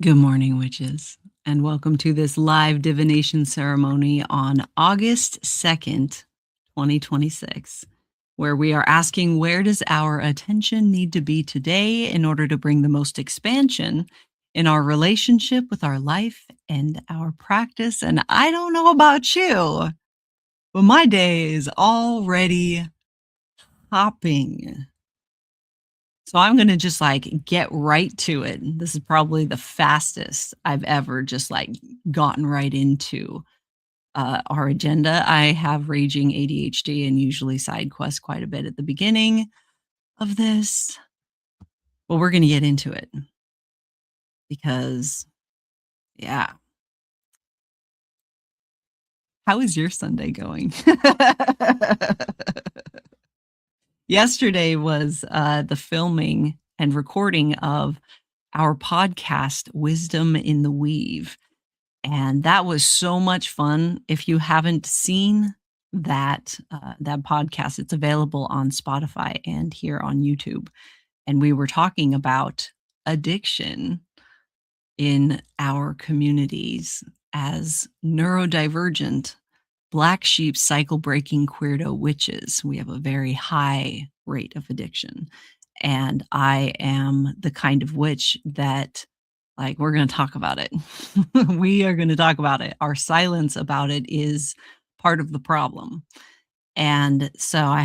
Good morning, witches, and welcome to this live divination ceremony on August 2nd, 2026, where we are asking, where does our attention need to be today in order to bring the most expansion in our relationship with our life and our practice? And I don't know about you, but my day is already hopping. So I'm going to just get right to it. This is probably the fastest I've ever just gotten right into our agenda. I have raging ADHD and usually side quest quite a bit at the beginning of this. But we're going to get into it because, yeah. How is your Sunday going? Yesterday was the filming and recording of our podcast, Wisdom in the Weave. And that was so much fun. If you haven't seen that podcast, it's available on Spotify and here on YouTube. And we were talking about addiction in our communities as neurodivergent Black sheep cycle breaking queerdo witches. We have a very high rate of addiction. And I am the kind of witch that, we're going to talk about it. We are going to talk about it. Our silence about it is part of the problem. And so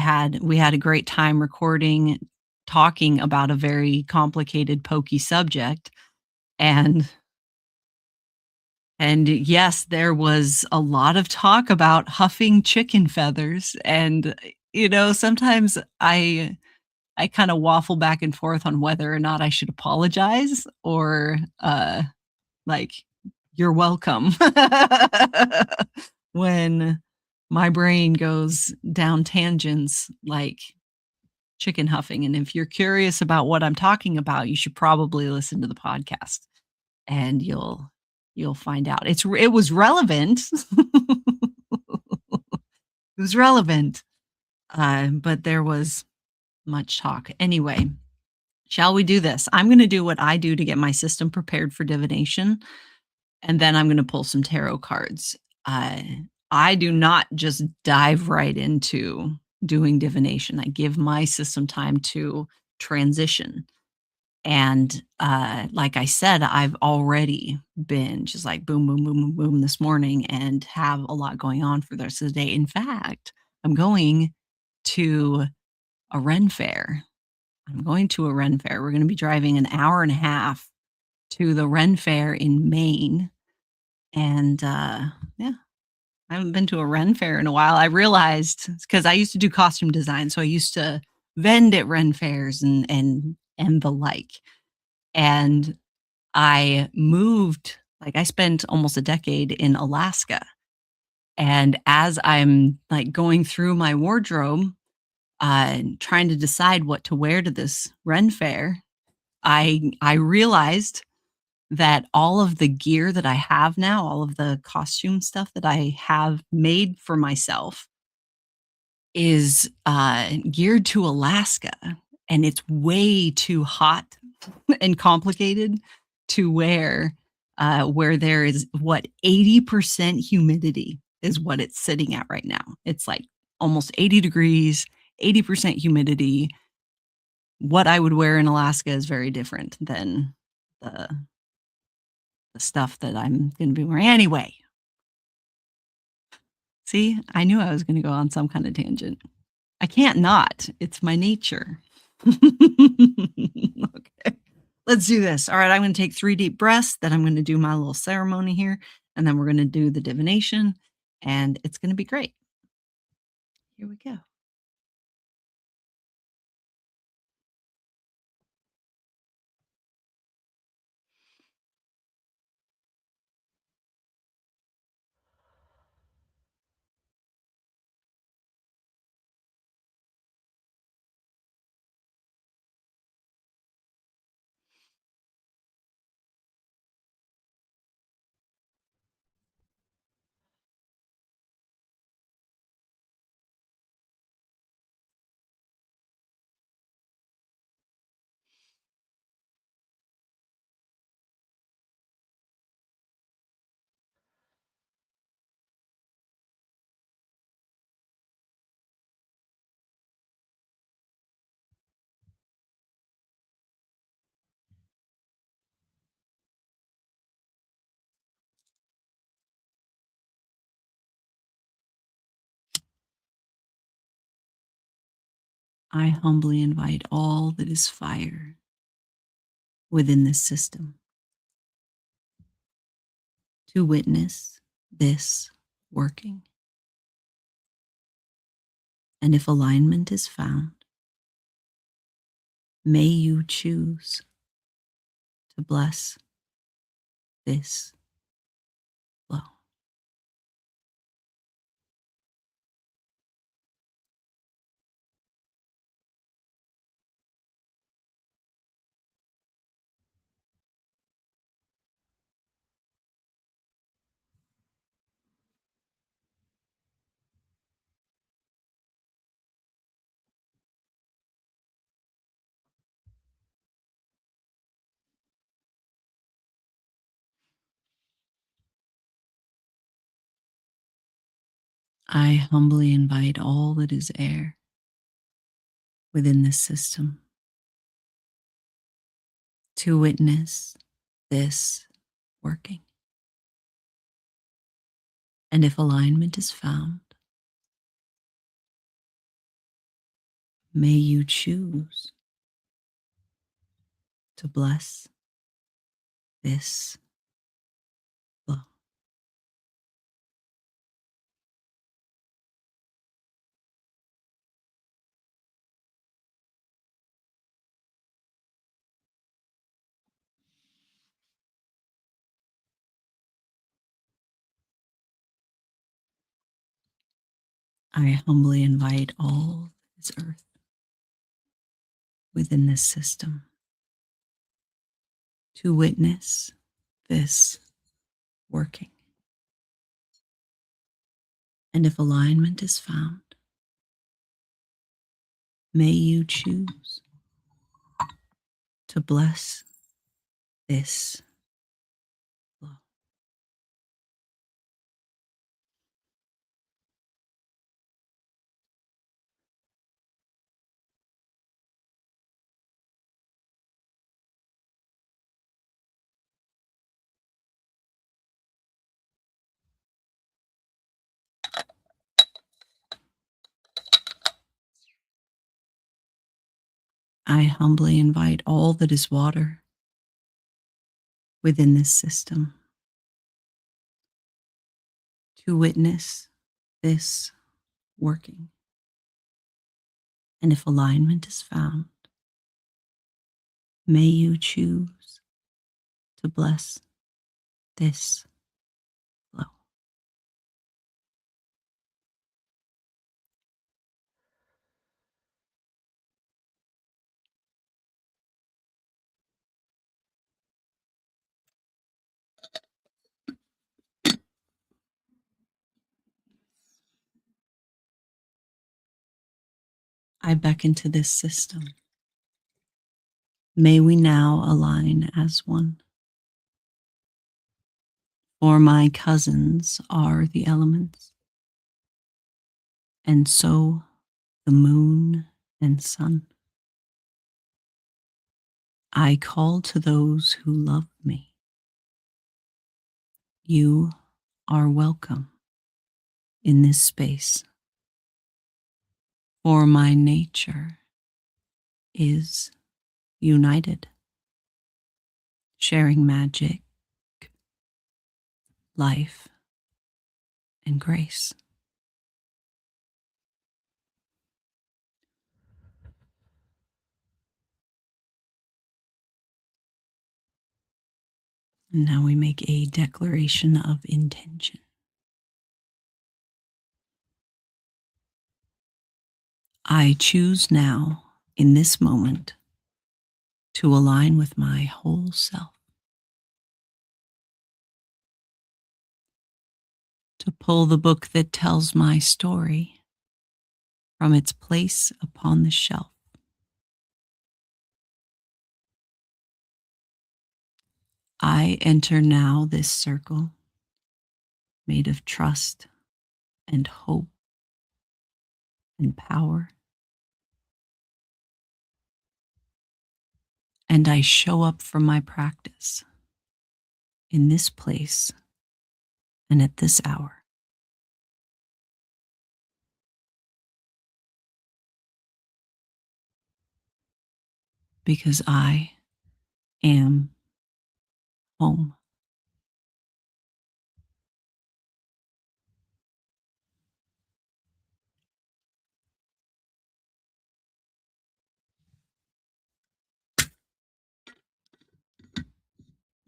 we had a great time recording, talking about a very complicated, pokey subject. And yes, there was a lot of talk about huffing chicken feathers. And, sometimes I kind of waffle back and forth on whether or not I should apologize or, you're welcome. When my brain goes down tangents like chicken huffing. And if you're curious about what I'm talking about, you should probably listen to the podcast and you'll find out. It was relevant. It was relevant. But there was much talk. Anyway, shall we do this? I'm going to do what I do to get my system prepared for divination. And then I'm going to pull some tarot cards. I do not just dive right into doing divination. I give my system time to transition. And like I said, I've already been just boom, boom, boom, boom, boom this morning and have a lot going on for the rest of the day. In fact, I'm going to a Ren fair. We're going to be driving an hour and a half to the Ren fair in Maine. And yeah, I haven't been to a Ren fair in a while. I realized, because I used to do costume design, so I used to vend at Ren fairs and the like. And I moved, I spent almost a decade in Alaska. And as I'm going through my wardrobe, trying to decide what to wear to this Ren fair, I realized that all of the gear that I have now, all of the costume stuff that I have made for myself is geared to Alaska. and it's way too hot and complicated to where there is what 80% humidity is what it's sitting at right now. It's like almost 80 degrees, 80% humidity. What I would wear in Alaska is very different than the the stuff that I'm going to be wearing anyway. See, I knew I was going to go on some kind of tangent. I can't not. It's my nature. Okay. Let's do this. All right, I'm going to take 3 deep breaths, then I'm going to do my little ceremony here, and then we're going to do the divination, and it's going to be great. Here we go. I humbly invite all that is fire within this system to witness this working. And if alignment is found, may you choose to bless this flow. I humbly invite all that is air within this system to witness this working. And if alignment is found, may you choose to bless this flow. I humbly invite all that is earth within this system to witness this working. And if alignment is found, may you choose to bless this flow. I humbly invite all that is water within this system to witness this working. And if alignment is found, may you choose to bless this flow. I beckon to this system May we now align as one. For my cousins are the elements, and so the moon and sun. I call to those who love me. You are welcome in this space, for my nature is united, sharing magic, life, and grace. And now we make a declaration of intention. I choose now, in this moment, to align with my whole self, to pull the book that tells my story from its place upon the shelf. I enter now this circle made of trust and hope and power. And I show up for my practice in this place and at this hour. Because I am home.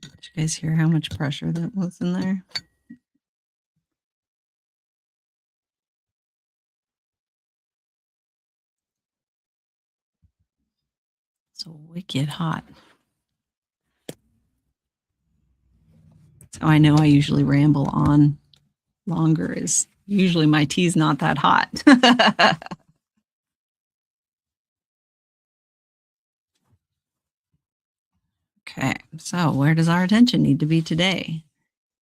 Did you guys hear how much pressure that was in there? So wicked hot. So I know I usually ramble on longer, is usually my tea's not that hot. Okay, so where does our attention need to be today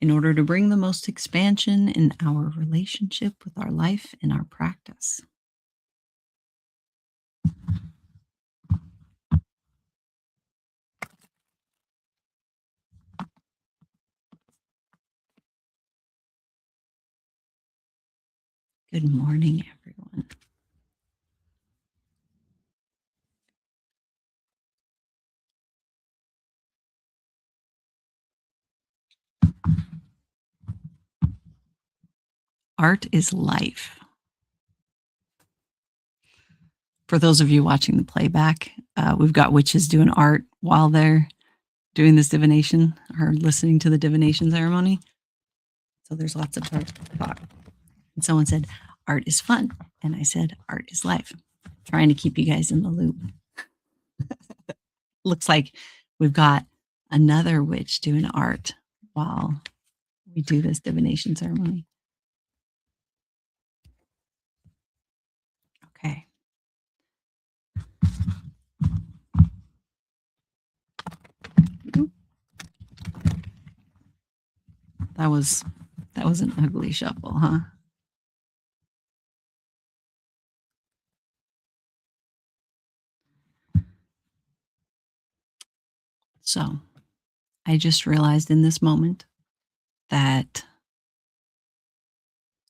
in order to bring the most expansion in our relationship with our life and our practice? Good morning, everyone. Art is life. For those of you watching the playback, we've got witches doing art while they're doing this divination or listening to the divination ceremony. So there's lots of talk. And someone said, art is fun. And I said, art is life. Trying to keep you guys in the loop. Looks like we've got another witch doing art while we do this divination ceremony. Okay. That was an ugly shuffle, huh? So I just realized in this moment that,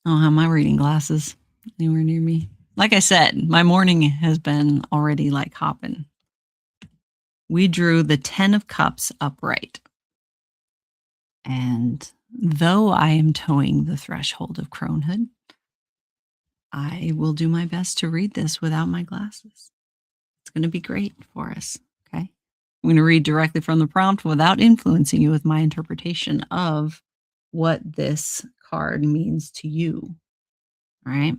I don't have my reading glasses anywhere near me. Like I said, my morning has been already like hopping. We drew the 10 of Cups upright. And though I am towing the threshold of cronehood, I will do my best to read this without my glasses. It's going to be great for us. Okay. I'm going to read directly from the prompt without influencing you with my interpretation of what this card means to you. All right.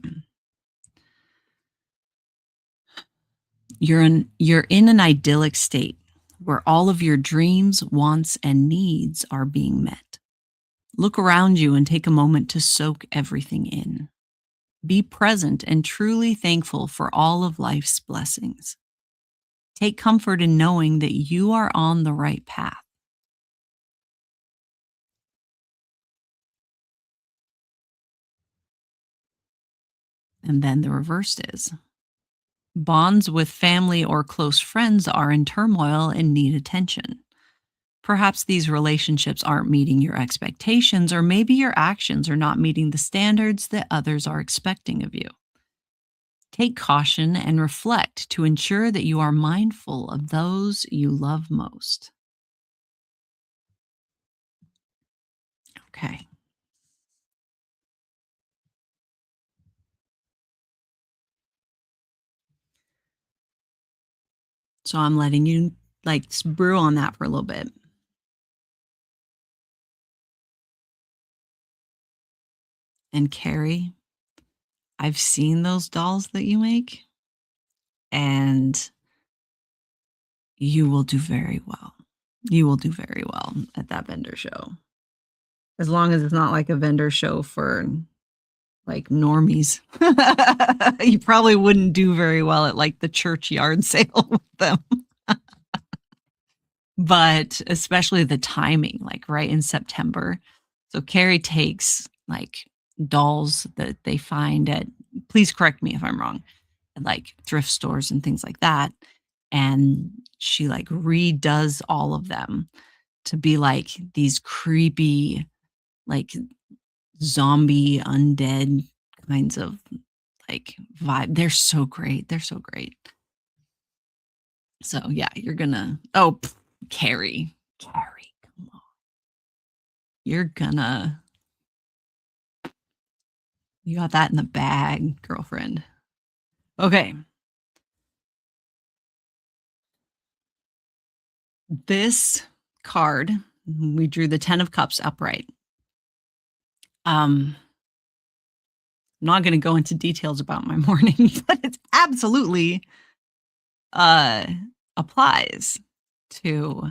You're in an idyllic state where all of your dreams, wants, and needs are being met. Look around you and take a moment to soak everything in. Be present and truly thankful for all of life's blessings. Take comfort in knowing that you are on the right path. And then the reverse is bonds with family or close friends are in turmoil and need attention. Perhaps these relationships aren't meeting your expectations, or maybe your actions are not meeting the standards that others are expecting of you. Take caution and reflect to ensure that you are mindful of those you love most. Okay. So I'm letting you brew on that for a little bit. And Carrie, I've seen those dolls that you make, and you will do very well. You will do very well at that vendor show. As long as it's not like a vendor show for like normies. You probably wouldn't do very well at like the church yard sale with them. But especially the timing, like right in September. So Carrie takes like dolls that they find at, please correct me if I'm wrong, at like thrift stores and things like that. And she like redoes all of them to be like these creepy, like zombie undead kinds of like vibe. They're so great. They're so great. So yeah, you're gonna Carrie. Carrie, come on. You're gonna you got that in the bag, girlfriend. Okay. This card, we drew the 10 of cups upright. I'm not gonna go into details about my morning, but it's absolutely uh applies to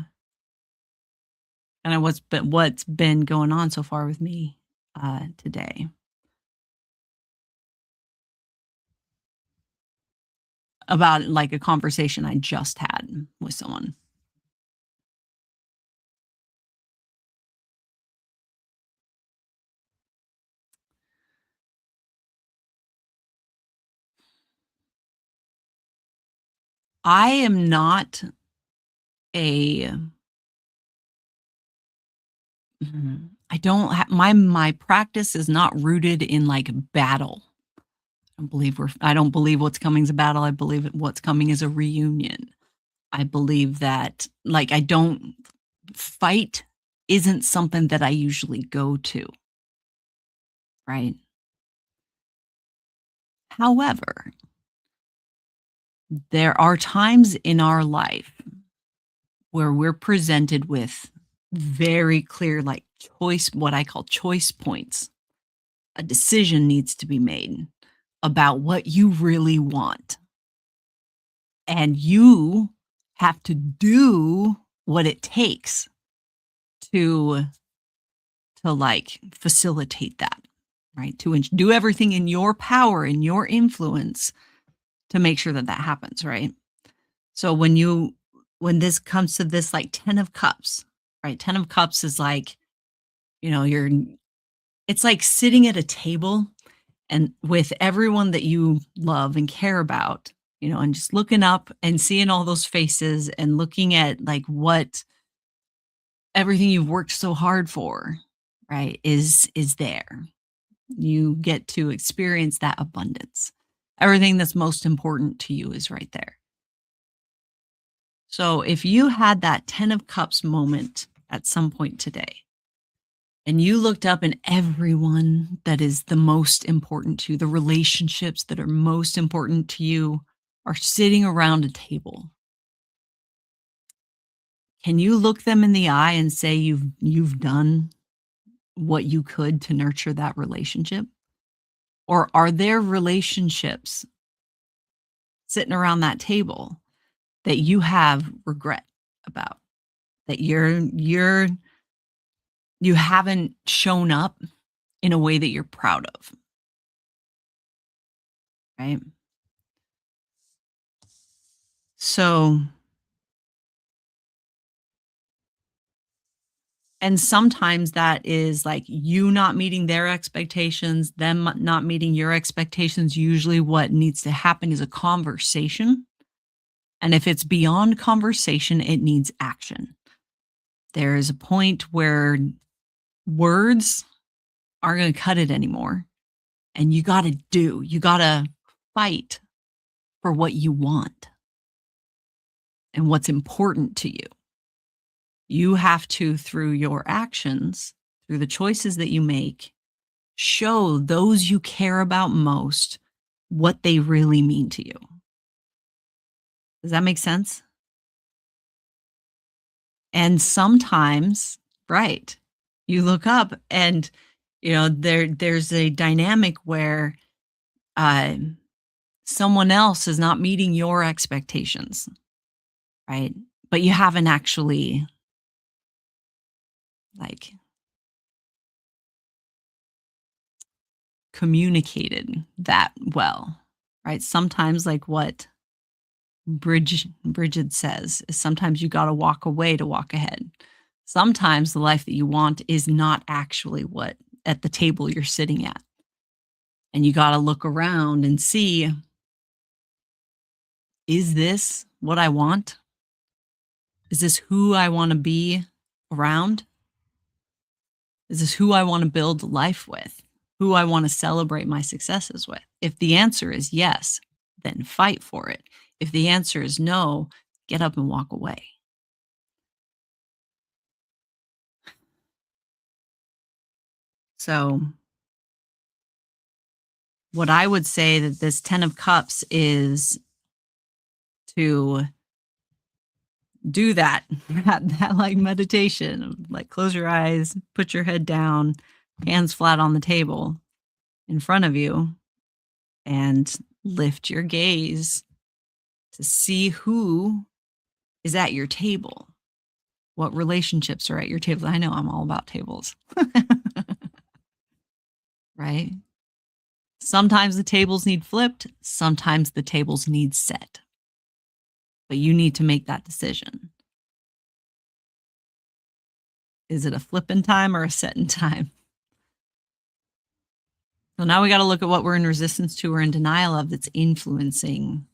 kind of what's been going on so far with me today about like a conversation I just had with someone. I am not a I don't have my practice is not rooted in like battle. I don't believe what's coming is a battle. I believe what's coming is a reunion. I believe that like I don't fight isn't something that I usually go to, right? However, there are times in our life where we're presented with very clear, like choice, what I call choice points. A decision needs to be made about what you really want. And you have to do what it takes to like facilitate that, right? To do everything in your power, in your influence to make sure that that happens, right? So when this comes to this like 10 of cups, right? 10 of cups is like, you're it's like sitting at a table and with everyone that you love and care about, and just looking up and seeing all those faces and looking at like what everything you've worked so hard for, right, is there. You get to experience that abundance. Everything that's most important to you is right there. So if you had that 10 of cups moment at some point today, and you looked up and everyone that is the most important to you, the relationships that are most important to you are sitting around a table. Can you look them in the eye and say you've done what you could to nurture that relationship? Or are there relationships sitting around that table that you have regret about? That you haven't shown up in a way that you're proud of, right? So And sometimes that is like you not meeting their expectations, them not meeting your expectations. Usually, what needs to happen is a conversation. And if it's beyond conversation, it needs action. There is a point where words aren't going to cut it anymore. And you got to fight for what you want and what's important to you. You have to, through your actions, through the choices that you make, show those you care about most what they really mean to you. Does that make sense? And sometimes, right, you look up and there's a dynamic where uh, someone else is not meeting your expectations, right? But you haven't actually like communicated that well, right? Sometimes like what Bridget says is sometimes you got to walk away to walk ahead. Sometimes the life that you want is not actually what at the table you're sitting at. And you got to look around and see, is this what I want? Is this who I want to be around? Is this who I want to build life with? Who I want to celebrate my successes with? If the answer is yes, then fight for it. If the answer is no, get up and walk away. So, what I would say that this 10 of Cups is to do that, that like meditation, like close your eyes, put your head down, hands flat on the table in front of you, and lift your gaze to see who is at your table. What relationships are at your table? I know I'm all about tables. Right? Sometimes the tables need flipped, sometimes the tables need set. But you need to make that decision. Is it a flip in time or a set in time? So now we got to look at what we're in resistance to or in denial of that's influencing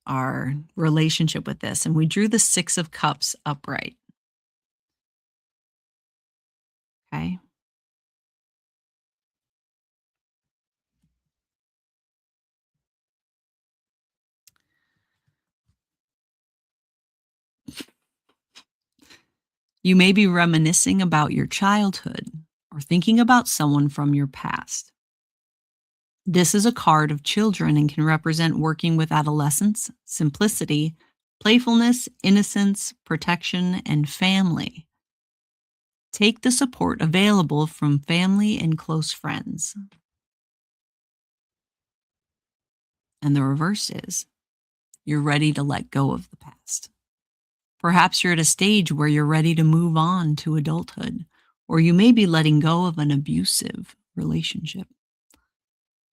our relationship with this. And we drew the 6 of Cups upright. Okay. You may be reminiscing about your childhood or thinking about someone from your past. This is a card of children and can represent working with adolescence, simplicity, playfulness, innocence, protection, and family. Take the support available from family and close friends. And the reverse is you're ready to let go of the past. Perhaps you're at a stage where you're ready to move on to adulthood, or you may be letting go of an abusive relationship.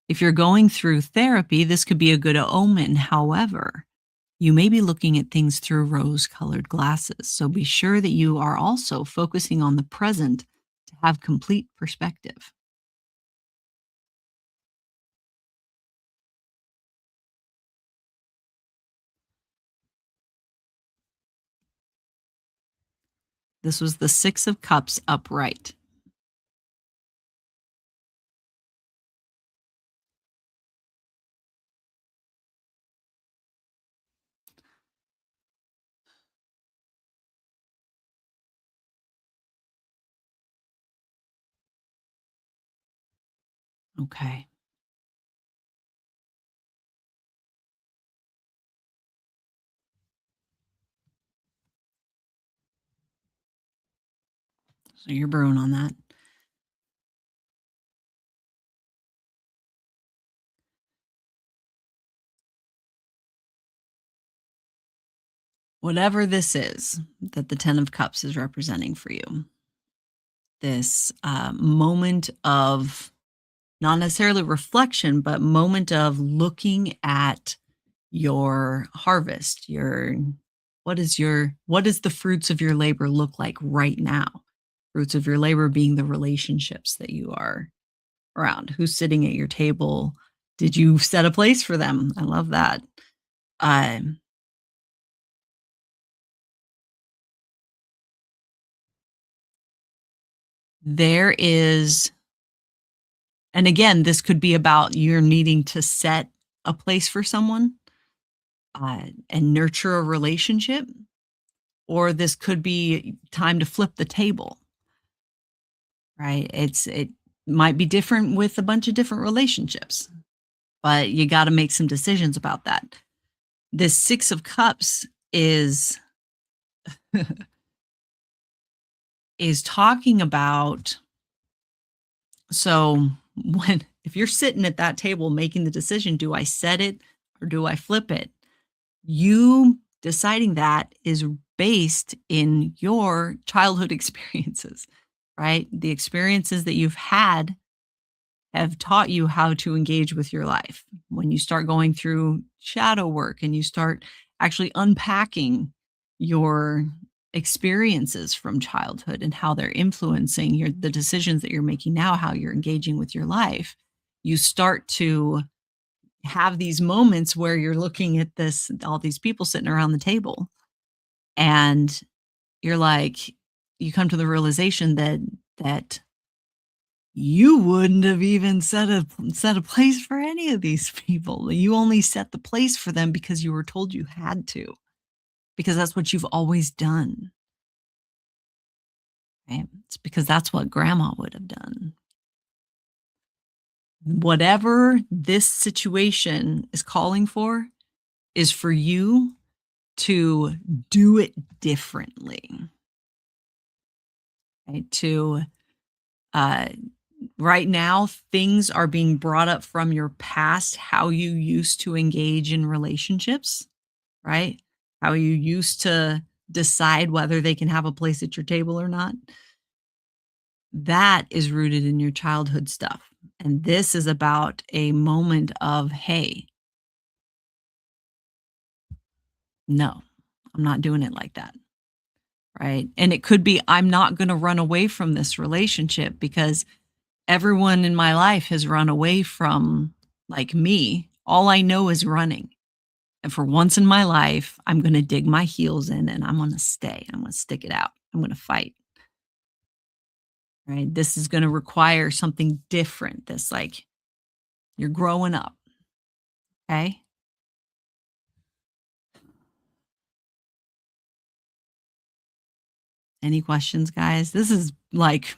If you're going through therapy, this could be a good omen. However, you may be looking at things through rose-colored glasses, so be sure that you are also focusing on the present to have complete perspective. This was the 6 of Cups upright. Okay. So you're brewing on that. Whatever this is that the 10 of Cups is representing for you, this moment of not necessarily reflection, but moment of looking at your harvest, your what does the fruits of your labor look like right now? Fruits of your labor being the relationships that you are around. Who's sitting at your table? Did you set a place for them? I love that. Um, there is and again, this could be about you're needing to set a place for someone, and nurture a relationship, or this could be time to flip the table, right? It might be different with a bunch of different relationships, but you gotta make some decisions about that. This 6 of Cups is is talking about so when if you're sitting at that table making the decision, do I set it or do I flip it? You deciding that is based in your childhood experiences, right? The experiences that you've had have taught you how to engage with your life. When you start going through shadow work and you start actually unpacking your experiences from childhood and how they're influencing the decisions that you're making now, how you're engaging with your life, you start to have these moments where you're looking at this all these people sitting around the table and you're like you come to the realization that you wouldn't have even set a place for any of these people. You only set the place for them because you were told you had to, because that's what you've always done, right? It's because that's what grandma would have done. Whatever this situation is calling for is for you to do it differently, right? To uh, right now, things are being brought up from your past, how you used to engage in relationships, right? How you used to decide whether they can have a place at your table or not. That is rooted in your childhood stuff. And this is about a moment of, hey, no, I'm not doing it like that. Right. And it could be, I'm not going to run away from this relationship because everyone in my life has run away from like me. All I know is running. And for once in my life, I'm going to dig my heels in and I'm going to stay. I'm going to stick it out. I'm going to fight. Right. This is going to require something different. This, like, you're growing up. Okay. Any questions, guys? This is like,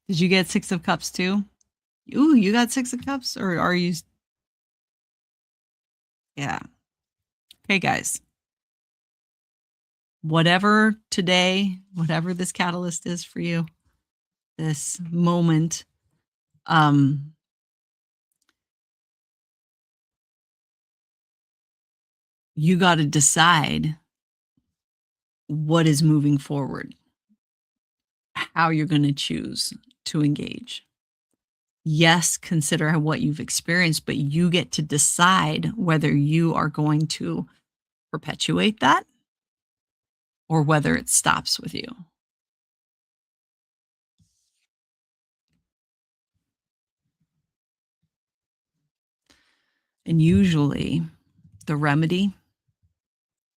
did you get 6 of Cups too? Ooh, you got 6 of Cups, or are you? Yeah. Okay, guys. Whatever today, whatever this catalyst is for you, this moment, um, you got to decide what is moving forward, how you're going to choose to engage. Yes, consider what you've experienced, but you get to decide whether you are going to perpetuate that or whether it stops with you. And usually the remedy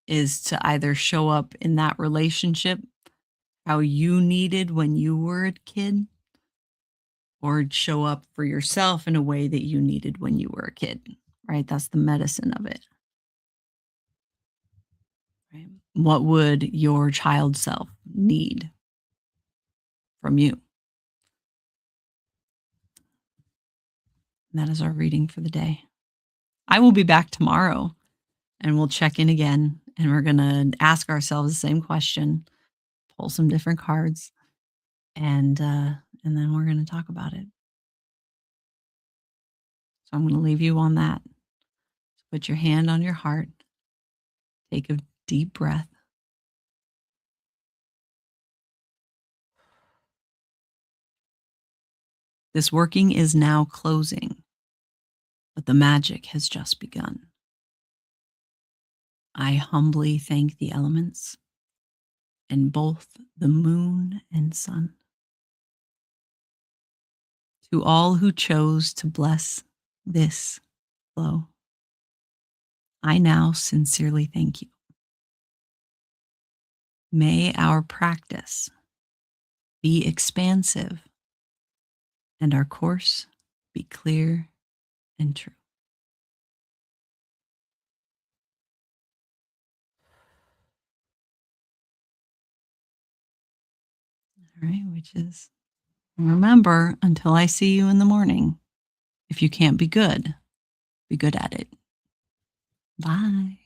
is to either show up in that relationship how you needed when you were a kid or show up for yourself in a way that you needed when you were a kid, right? That's the medicine of it, right? What would your child self need from you? And that is our reading for the day. I will be back tomorrow and we'll check in again and we're going to ask ourselves the same question, pull some different cards, and then we're going to talk about it. So I'm going to leave you on that. Put your hand on your heart. Take a deep breath. This working is now closing, but the magic has just begun. I humbly thank the elements and both the moon and sun. To all who chose to bless this flow, I now sincerely thank you. May our practice be expansive and our course be clear and true. All right, witches. Remember, until I see you in the morning, if you can't be good at it. Bye.